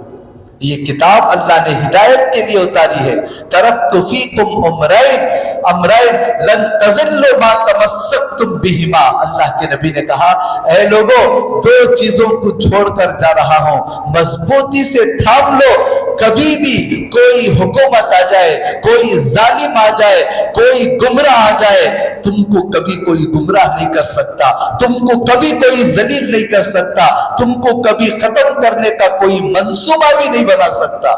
A: یہ کتاب اللہ نے ہدایت کے لیے اتاری ہے۔ ترکت فیکم امرین لن تضلوا ما تمسکتم بہما، اللہ کے نبی نے کہا اے لوگو 2 چیزوں کو چھوڑ کر جا رہا ہوں، مضبوطی سے تھام لو، کبھی بھی کوئی حکومت آ جائے، کوئی ظالم آ جائے، کوئی گمراہ آ جائے، تم کو کبھی کوئی گمراہ نہیں کر سکتا، تم کو کبھی کوئی ذلیل نہیں کر سکتا، تم کو کبھی ختم کرنے کا کوئی منصوبہ بھی نہیں بنا سکتا۔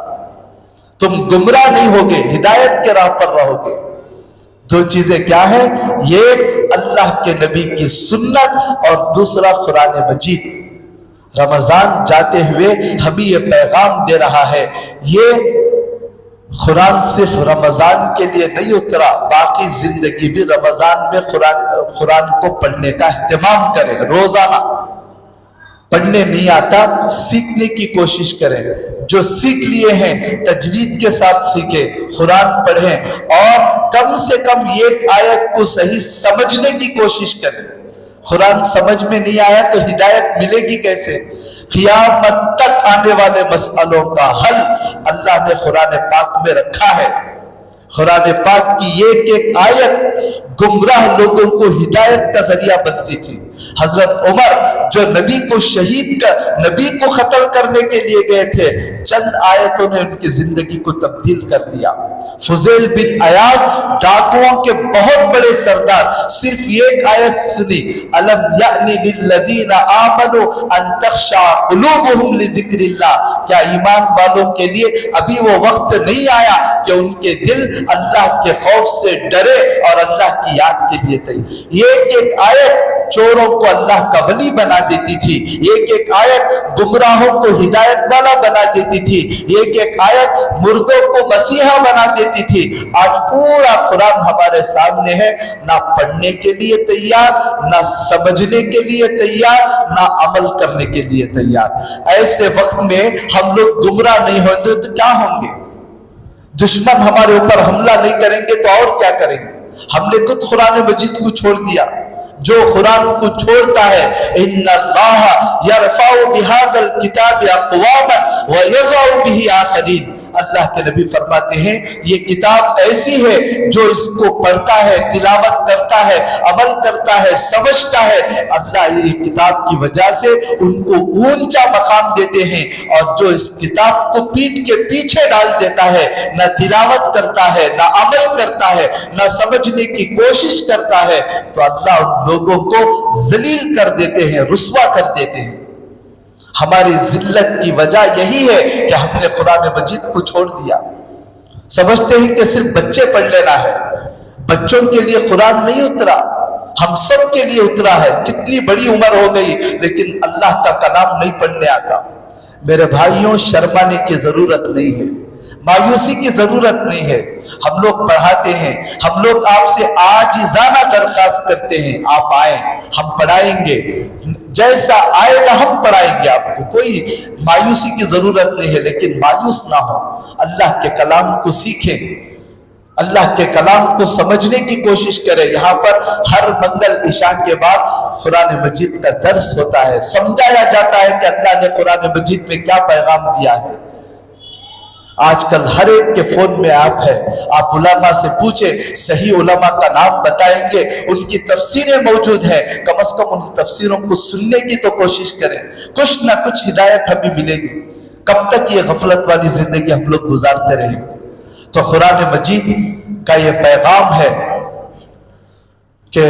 A: تم گمراہ نہیں ہوگے، ہدایت کے راہ پر رہو گے۔ 2 چیزیں کیا ہیں؟ ایک اللہ کے نبی کی سنت، اور دوسرا قرآن مجید۔ رمضان جاتے ہوئے ہمیں یہ پیغام دے رہا ہے، یہ قرآن صرف رمضان کے لیے نہیں اترا، باقی زندگی بھی رمضان میں قرآن کو پڑھنے کا اہتمام کریں۔ روزانہ پڑھنے نہیں آتا، سیکھنے کی کوشش کریں، جو سیکھ لیے ہیں تجوید کے ساتھ سیکھیں، قرآن پڑھیں، اور کم سے کم ایک آیت کو صحیح سمجھنے کی کوشش کریں۔ قرآن سمجھ میں نہیں آیا تو ہدایت ملے گی کیسے؟ قیامت تک آنے والے مسئلوں کا حل اللہ نے قرآن پاک میں رکھا ہے۔ قرآن پاک کی ایک آیت گمراہ لوگوں کو ہدایت کا ذریعہ بنتی تھی۔ حضرت عمر جو نبی کو قتل کرنے کے لیے گئے تھے، چند آیتوں نے ان کی زندگی کو تبدیل کر دیا۔ فضیل بن عیاض ڈاکوؤں کے بہت بڑے سردار، صرف ایک آیت سنی، الم یأنی للذین آمنوا ان تخشع قلوبہم لذکر اللہ، کیا ایمان والوں کے لیے ابھی وہ وقت نہیں آیا کہ ان کے دل اللہ کے خوف سے ڈرے اور اللہ کی یاد کے لیے تھے۔ ایک آیت چوروں کو اللہ کا ولی بنا دیتی تھی، ایک آیت گمراہوں کو ہدایت والا بنا دیتی تھی، ایک آیت مردوں کو مسیحا بنا دیتی تھی۔ آج پورا قرآن ہمارے سامنے ہے، نہ پڑھنے کے لیے تیار، نہ سمجھنے کے لیے تیار، نہ عمل کرنے کے لیے تیار۔ ایسے وقت میں ہم لوگ گمراہ نہیں ہوتے تو کیا ہوں گے؟ دشمن ہمارے اوپر حملہ نہیں کریں گے تو اور کیا کریں گے؟ ہم نے خود قرآن مجید کو چھوڑ دیا۔ جو قرآن کو چھوڑتا ہے، ان اللہ یرفع بہذا الکتاب اقواما ویضع بہ آخرین، اللہ کے نبی فرماتے ہیں یہ کتاب ایسی ہے جو اس کو پڑھتا ہے، تلاوت کرتا ہے، عمل کرتا ہے، سمجھتا ہے، اللہ یہ کتاب کی وجہ سے ان کو اونچا مقام دیتے ہیں، اور جو اس کتاب کو پیٹ کے پیچھے ڈال دیتا ہے، نہ تلاوت کرتا ہے، نہ عمل کرتا ہے، نہ سمجھنے کی کوشش کرتا ہے، تو اللہ ان لوگوں کو ذلیل کر دیتے ہیں، رسوا کر دیتے ہیں۔ ہماری ذلت کی وجہ یہی ہے کہ ہم نے قرآن مجید کو چھوڑ دیا، سمجھتے ہیں کہ صرف بچے پڑھ لینا ہے۔ بچوں کے لیے قرآن نہیں اترا، ہم سب کے لیے اترا ہے۔ کتنی بڑی عمر ہو گئی لیکن اللہ کا کلام نہیں پڑھنے آتا۔ میرے بھائیوں، شرمانے کی ضرورت نہیں ہے، مایوسی کی ضرورت نہیں ہے۔ ہم لوگ پڑھاتے ہیں، ہم لوگ آپ سے عاجزانہ درخواست کرتے ہیں، آپ آئیں، ہم پڑھائیں گے، جیسا آئے گا ہم پڑھائیں گے آپ کو، کوئی مایوسی کی ضرورت نہیں ہے۔ لیکن مایوس نہ ہو، اللہ کے کلام کو سیکھیں، اللہ کے کلام کو سمجھنے کی کوشش کریں۔ یہاں پر ہر منگل عشاء کے بعد قرآن مجید کا درس ہوتا ہے، سمجھایا جاتا ہے کہ اللہ نے قرآن مجید میں کیا پیغام دیا ہے۔ آج کل ہر ایک کے فون میں ایپ ہے، آپ علماء سے پوچھیں، صحیح علماء کا نام بتائیں گے، ان کی تفسیریں موجود ہیں، کم از کم ان تفسیروں کو سننے کی تو کوشش کریں، کچھ نہ کچھ ہدایت ہمیں ملے گی۔ کب تک یہ غفلت والی زندگی ہم لوگ گزارتے رہیں گے؟ تو قرآن مجید کا یہ پیغام ہے کہ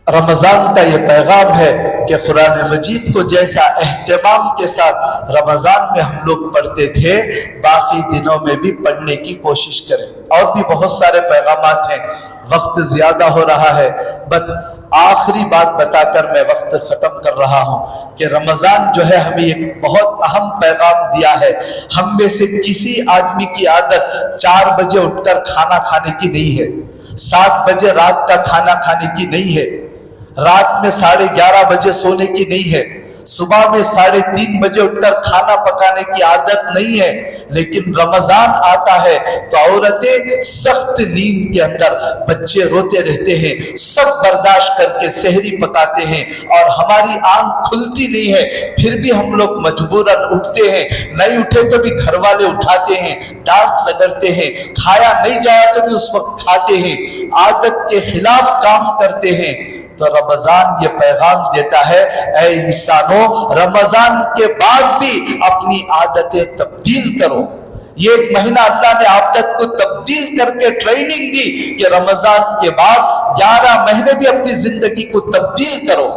A: رمضان کا یہ پیغام ہے کہ قرآن مجید کو جیسا اہتمام کے ساتھ رمضان میں ہم لوگ پڑھتے تھے، باقی دنوں میں بھی پڑھنے کی کوشش کریں۔ اور بھی بہت سارے پیغامات ہیں، وقت زیادہ ہو رہا ہے، بس آخری بات بتا کر میں وقت ختم کر رہا ہوں کہ رمضان جو ہے ہمیں ایک بہت اہم پیغام دیا ہے۔ ہم میں سے کسی آدمی کی عادت 4 بجے اٹھ کر کھانا کھانے کی نہیں ہے، 7 بجے رات کا کھانا کھانے کی نہیں ہے، رات میں 11:30 بجے سونے کی نہیں ہے، صبح میں 3:30 بجے اٹھ کر کھانا پکانے کی عادت نہیں ہے۔ لیکن رمضان آتا ہے تو عورتیں سخت نیند کے اندر، بچے روتے رہتے ہیں، سب برداشت کر کے سحری پکاتے ہیں، اور ہماری آنکھ کھلتی نہیں ہے، پھر بھی ہم لوگ مجبوراً اٹھتے ہیں، نہیں اٹھے تو بھی گھر والے اٹھاتے ہیں، ڈانٹ رگڑتے ہیں، کھایا نہیں جایا تو بھی اس وقت کھاتے ہیں، عادت کے خلاف کام کرتے ہیں۔ تو رمضان یہ پیغام دیتا ہے، اے انسانوں، رمضان کے بعد بھی اپنی عادتیں تبدیل کرو۔ یہ 1 مہینہ اللہ نے عادت کو تبدیل کر کے ٹریننگ دی کہ رمضان کے بعد 11 مہینے بھی اپنی زندگی کو تبدیل کرو۔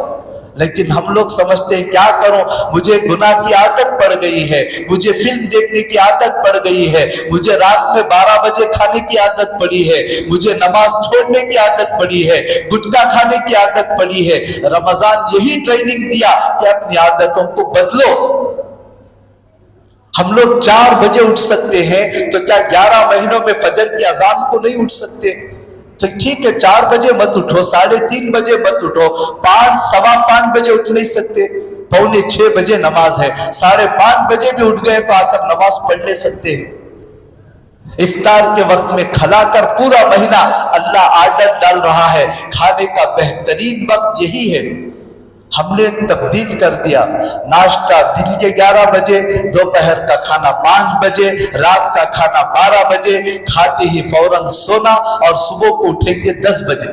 A: لیکن ہم لوگ سمجھتے ہیں کیا کروں، مجھے گناہ کی عادت پڑ گئی ہے، مجھے فلم دیکھنے کی عادت پڑ گئی ہے، مجھے رات میں 12 بجے کھانے کی عادت پڑی ہے، مجھے نماز چھوڑنے کی عادت پڑی ہے، گٹکا کھانے کی عادت پڑی ہے۔ رمضان یہی ٹریننگ دیا کہ اپنی عادتوں کو بدلو۔ ہم لوگ 4 بجے اٹھ سکتے ہیں تو کیا 11 مہینوں میں فجر کی اذان کو نہیں اٹھ سکتے؟ تو ٹھیک ہے، 4 بجے مت اٹھو، 3:30 بجے مت اٹھو، 5 سوا 5 بجے اٹھ نہیں سکتے؟ 5:45 بجے نماز ہے، 5:30 بجے بھی اٹھ گئے تو آ کر نماز پڑھ لے سکتے ہیں۔ افطار کے وقت میں کھلا کر پورا مہینہ اللہ عادت ڈال رہا ہے، کھانے کا بہترین وقت یہی ہے۔ ہم نے تبدیل کر دیا، ناشتہ دن کے 11 بجے، دوپہر کا کھانا 5 بجے، رات کا کھانا 12 بجے، کھاتے ہی فوراً سونا، اور صبح کو اٹھیں گے 10 بجے۔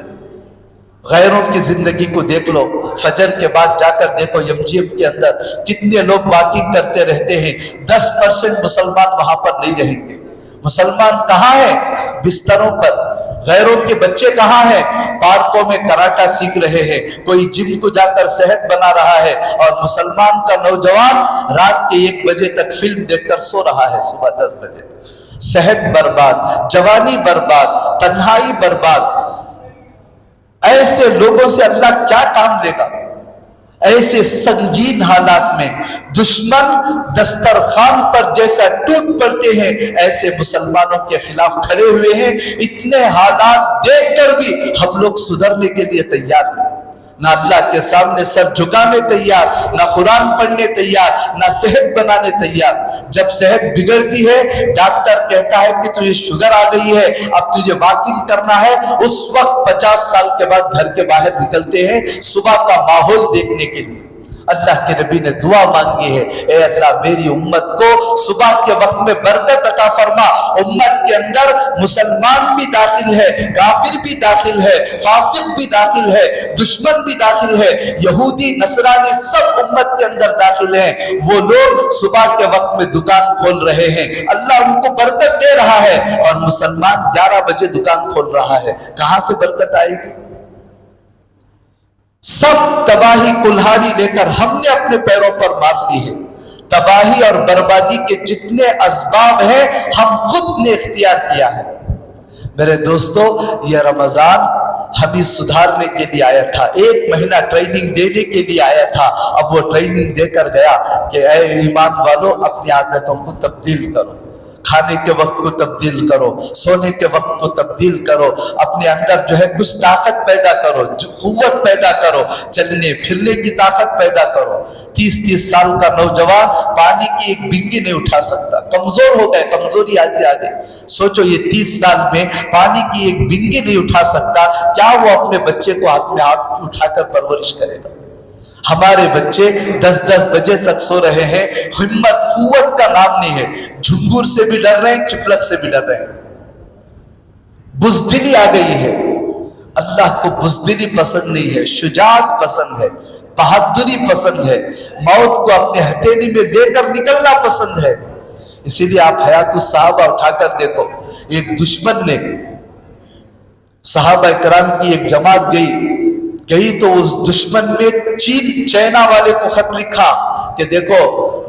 A: غیروں کی زندگی کو دیکھ لو، فجر کے بعد جا کر دیکھو MGM کے اندر کتنے لوگ واکنگ کرتے رہتے ہیں، 10% مسلمان وہاں پر نہیں رہیں گے۔ مسلمان کہاں ہیں؟ بستروں پر۔ غیروں کے بچے کہاں ہیں؟ پارکوں میں کراٹا سیکھ رہے ہیں، کوئی جم کو جا کر صحت بنا رہا ہے، اور مسلمان کا نوجوان رات کے 1 بجے تک فلم دیکھ کر سو رہا ہے، صبح 10 بجے تک۔ صحت برباد، جوانی برباد، تنہائی برباد۔ ایسے لوگوں سے اللہ کیا کام لے گا؟ ایسے سنگین حالات میں دشمن دسترخوان پر جیسا ٹوٹ پڑتے ہیں، ایسے مسلمانوں کے خلاف کھڑے ہوئے ہیں۔ اتنے حالات دیکھ کر بھی ہم لوگ سدھرنے کے لیے تیار نہیں، نہ اللہ کے سامنے سر جھکانے تیار، نہ قرآن پڑھنے تیار، نہ صحت بنانے تیار۔ جب صحت بگڑتی ہے، ڈاکٹر کہتا ہے کہ تجھے شوگر آ گئی ہے، اب تجھے واکنگ کرنا ہے، اس وقت 50 سال کے بعد گھر کے باہر نکلتے ہیں صبح کا ماحول دیکھنے کے لیے۔ اللہ کے نبی نے دعا مانگی ہے، اے اللہ میری امت کو صبح کے وقت میں برکت عطا فرما، امت کے اندر مسلمان بھی داخل ہے، کافر بھی داخل ہے، فاسق بھی داخل ہے، دشمن بھی داخل ہے، یہودی نصرانی سب امت کے اندر داخل ہیں، وہ لوگ صبح کے وقت میں دکان کھول رہے ہیں، اللہ ان کو برکت دے رہا ہے، اور مسلمان 11 بجے دکان کھول رہا ہے، کہاں سے برکت آئے گی؟ سب تباہی کلہاڑی لے کر ہم نے اپنے پیروں پر مار لی ہے، تباہی اور بربادی کے جتنے اسباب ہیں ہم خود نے اختیار کیا ہے۔ میرے دوستو، یہ رمضان ہمیں سدھارنے کے لیے آیا تھا، 1 مہینہ ٹریننگ دینے کے لیے آیا تھا، اب وہ ٹریننگ دے کر گیا کہ اے ایمان والو اپنی عادتوں کو تبدیل کرو، کھانے کے وقت کو تبدیل کرو، سونے کے وقت کو تبدیل کرو، اپنے اندر جو ہے کچھ طاقت پیدا کرو، قوت پیدا کرو، چلنے پھرنے کی طاقت پیدا کرو۔ 30 سال کا نوجوان پانی کی ایک بنگی نہیں اٹھا سکتا، کمزور ہو گئے، کمزوری آتی آگے۔ سوچو یہ 30 سال میں پانی کی ایک بنگی نہیں اٹھا سکتا، کیا وہ اپنے بچے کو ہاتھ میں ہاتھ اٹھا کر پرورش کرے گا؟ ہمارے بچے 10 بجے تک سو رہے ہیں، ہمت قوت کا نام نہیں ہے، جھنگور سے بھی ڈر رہے ہیں، چپلک سے بھی ڈر رہے ہیں، بزدلی آ گئی ہے۔ اللہ کو بزدلی پسند نہیں ہے، شجاعت پسند ہے، بہادری پسند ہے، موت کو اپنے ہتھیلی میں لے کر نکلنا پسند ہے۔ اسی لیے آپ حیات الصحابہ اٹھا کر دیکھو، ایک دشمن نے صحابہ کرام کی ایک جماعت گئی تو اس دشمن نے چائنا والے کو خط لکھا کہ دیکھو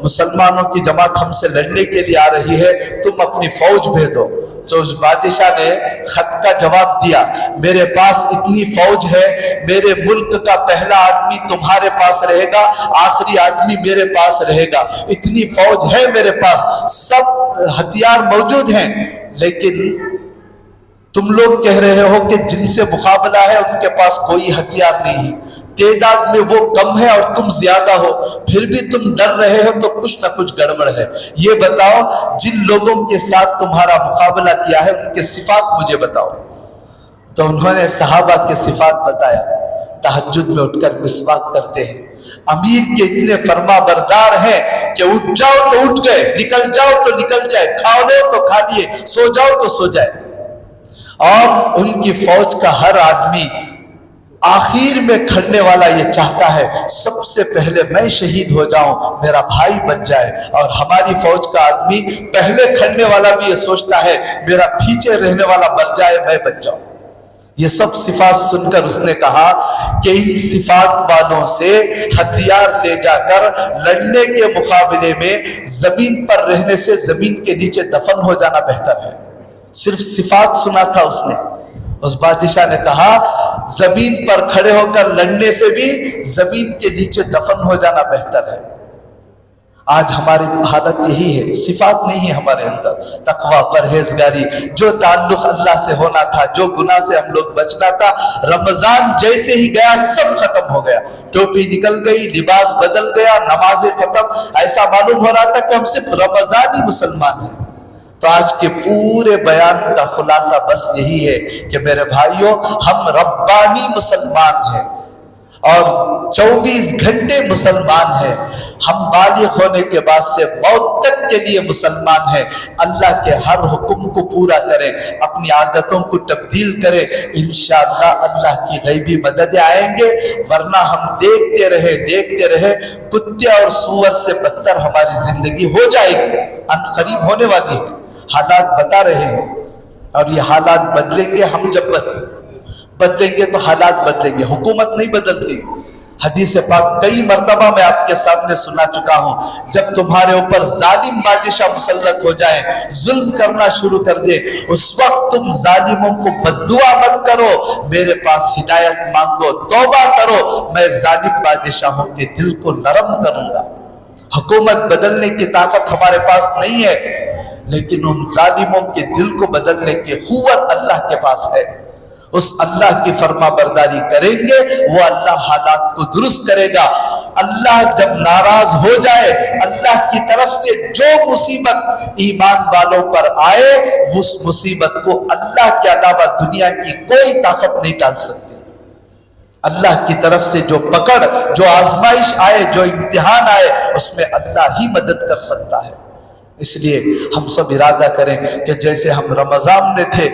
A: مسلمانوں کی جماعت ہم سے لڑنے کے لیے آ رہی ہے، تم اپنی فوج بھیجو۔ تو اس بادشاہ نے خط کا جواب دیا، میرے پاس اتنی فوج ہے، میرے ملک کا پہلا آدمی تمہارے پاس رہے گا، آخری آدمی میرے پاس رہے گا، اتنی فوج ہے میرے پاس، سب ہتھیار موجود ہیں، لیکن تم لوگ کہہ رہے ہو کہ جن سے مقابلہ ہے ان کے پاس کوئی ہتھیار نہیں ہے، تعداد میں وہ کم ہے اور تم زیادہ ہو، پھر بھی تم ڈر رہے ہو تو کچھ نہ کچھ گڑبڑ ہے۔ یہ بتاؤ جن لوگوں کے ساتھ تمہارا مقابلہ کیا ہے ان کے صفات مجھے بتاؤ۔ تو انہوں نے صحابہ کے صفات بتایا، تہجد میں اٹھ کر مسواک کرتے ہیں، امیر کے اتنے فرما بردار ہیں کہ اٹھ جاؤ تو اٹھ گئے، نکل جاؤ تو نکل جائے، کھا لو تو کھا لیے، سو جاؤ تو سو جائے، اور ان کی فوج کا ہر آدمی آخر میں کھڑنے والا یہ چاہتا ہے سب سے پہلے میں شہید ہو جاؤں، میرا بھائی بچ جائے، اور ہماری فوج کا آدمی پہلے کھڑنے والا بھی یہ سوچتا ہے میرا پیچھے رہنے والا مر جائے میں بچ جاؤں۔ یہ سب صفات سن کر اس نے کہا کہ ان صفات والوں سے ہتھیار لے جا کر لڑنے کے مقابلے میں زمین پر رہنے سے زمین کے نیچے دفن ہو جانا بہتر ہے۔ صرف صفات سنا تھا اس نے۔ اس بادشاہ نے کہا زمین پر کھڑے ہو کر لڑنے سے بھی زمین کے نیچے دفن ہو جانا بہتر ہے۔ آج ہماری حالت یہی ہے، صفات نہیں ہے ہمارے اندر، تقوی، پرہیزگاری، جو تعلق اللہ سے ہونا تھا، جو گناہ سے ہم لوگ بچنا تھا، رمضان جیسے ہی گیا سب ختم ہو گیا، ٹوپی نکل گئی، لباس بدل گیا، نمازیں ختم، ایسا معلوم ہو رہا تھا کہ ہم صرف رمضانی مسلمان ہیں۔ تو آج کے پورے بیان کا خلاصہ بس یہی ہے کہ میرے بھائیوں ہم ربانی مسلمان ہیں اور 24 گھنٹے مسلمان ہیں، ہم بالغ ہونے کے بعد سے موت تک کے لیے مسلمان ہیں۔ اللہ کے ہر حکم کو پورا کریں، اپنی عادتوں کو تبدیل کریں، انشاءاللہ اللہ کی غیبی مدد آئیں گے، ورنہ ہم دیکھتے رہے کتے اور سور سے بدتر ہماری زندگی ہو جائے گی، ان قریب ہونے والی ہے۔ حالات بتا رہے ہیں اور یہ حالات بدلیں گے، ہم جب بدلیں گے تو حالات بدلیں گے، حکومت نہیں بدلتی۔ حدیث پاک کئی مرتبہ میں آپ کے سامنے سنا چکا ہوں، جب تمہارے اوپر ظالم بادشاہ مسلط ہو جائے، ظلم کرنا شروع کر دے، اس وقت تم ظالموں کو بددعا مت کرو، میرے پاس ہدایت مانگو، توبہ کرو، میں ظالم بادشاہوں کے دل کو نرم کروں گا۔ حکومت بدلنے کی طاقت ہمارے پاس نہیں ہے، لیکن ان ظالموں کے دل کو بدلنے کی قوت اللہ کے پاس ہے۔ اس اللہ کی فرما برداری کریں گے، وہ اللہ حالات کو درست کرے گا۔ اللہ جب ناراض ہو جائے، اللہ کی طرف سے جو مصیبت ایمان والوں پر آئے، اس مصیبت کو اللہ کے علاوہ دنیا کی کوئی طاقت نہیں ٹال سکتی۔ اللہ کی طرف سے جو پکڑ، جو آزمائش آئے، جو امتحان آئے، اس میں اللہ ہی مدد کر سکتا ہے۔ اس لیے ہم سب ارادہ کریں کہ جیسے ہم رمضان میں تھے